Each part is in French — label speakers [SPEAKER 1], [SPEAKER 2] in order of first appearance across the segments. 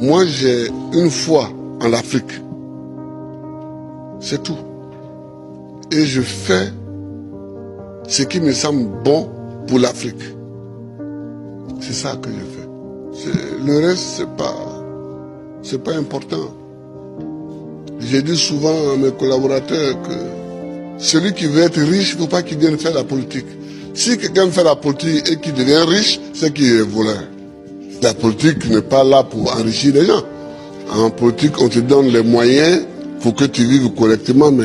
[SPEAKER 1] Moi, j'ai une foi en l'Afrique. C'est tout. Et je fais ce qui me semble bon pour l'Afrique. C'est ça que je fais. Le reste, c'est pas important. J'ai dit souvent à mes collaborateurs que celui qui veut être riche, il ne faut pas qu'il vienne faire la politique. Si quelqu'un fait la politique et qu'il devient riche, c'est qu'il est voleur. La politique n'est pas là pour enrichir les gens. En politique, on te donne les moyens pour que tu vives correctement, mais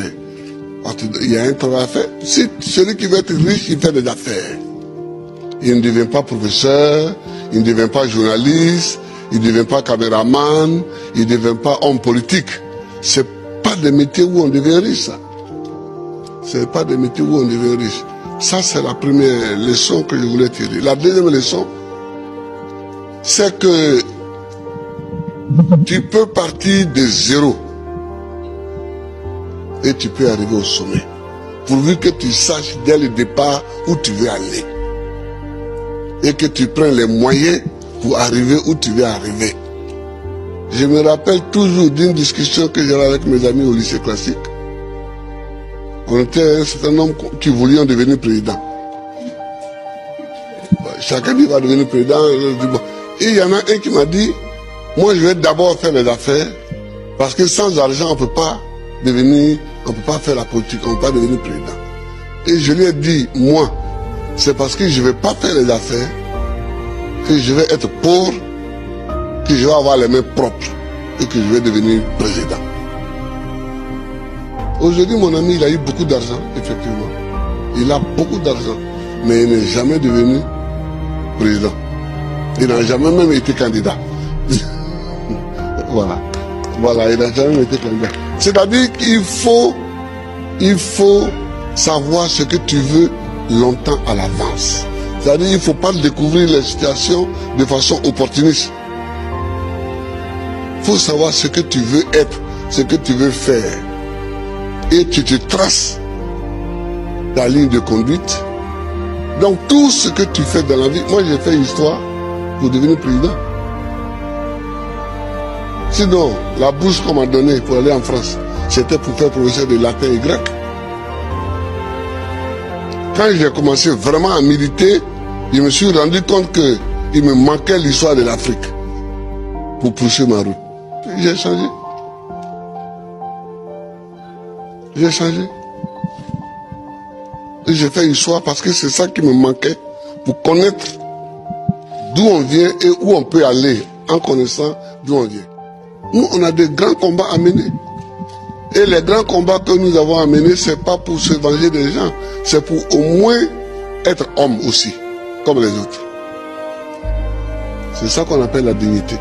[SPEAKER 1] il y a un travail à faire. Si celui qui veut être riche, il fait des affaires. Il ne devient pas professeur, il ne devient pas journaliste, il ne devient pas caméraman, il ne devient pas homme politique. C'est pas des métiers où on devient riche, ça. C'est pas des métiers où on devient riche. Ça, c'est la première leçon que je voulais tirer. La deuxième leçon, c'est que tu peux partir de zéro et tu peux arriver au sommet. Pourvu que tu saches dès le départ où tu veux aller. Et que tu prennes les moyens pour arriver où tu veux arriver. Je me rappelle toujours d'une discussion que j'avais avec mes amis au lycée classique. On était un certain nombre qui voulions devenir président. Chacun dit va devenir président. Et il y en a un qui m'a dit, moi je vais d'abord faire les affaires, parce que sans argent on ne peut pas faire la politique, on ne peut pas devenir président. Et je lui ai dit, moi, c'est parce que je ne vais pas faire les affaires, que je vais être pauvre, que je vais avoir les mains propres et que je vais devenir président. Aujourd'hui, mon ami, il a eu beaucoup d'argent, effectivement. Il a beaucoup d'argent, mais il n'est jamais devenu président. Il n'a jamais même été candidat. Voilà, il n'a jamais été candidat. C'est-à-dire qu'il faut savoir ce que tu veux longtemps à l'avance. C'est-à-dire qu'il ne faut pas découvrir les situations de façon opportuniste. Il faut savoir ce que tu veux être, ce que tu veux faire. Et tu te traces ta ligne de conduite. Donc tout ce que tu fais dans la vie, moi j'ai fait histoire pour devenir président. Sinon, la bourse qu'on m'a donnée pour aller en France, c'était pour faire professeur de latin et grec. Quand j'ai commencé vraiment à militer, je me suis rendu compte qu'il me manquait l'histoire de l'Afrique pour poursuivre ma route. J'ai changé. J'ai changé. Et j'ai fait histoire parce que c'est ça qui me manquait pour connaître d'où on vient et où on peut aller en connaissant d'où on vient. Nous, on a des grands combats à mener. Et les grands combats que nous avons à mener, ce n'est pas pour se venger des gens, c'est pour au moins être homme aussi, comme les autres. C'est ça qu'on appelle la dignité.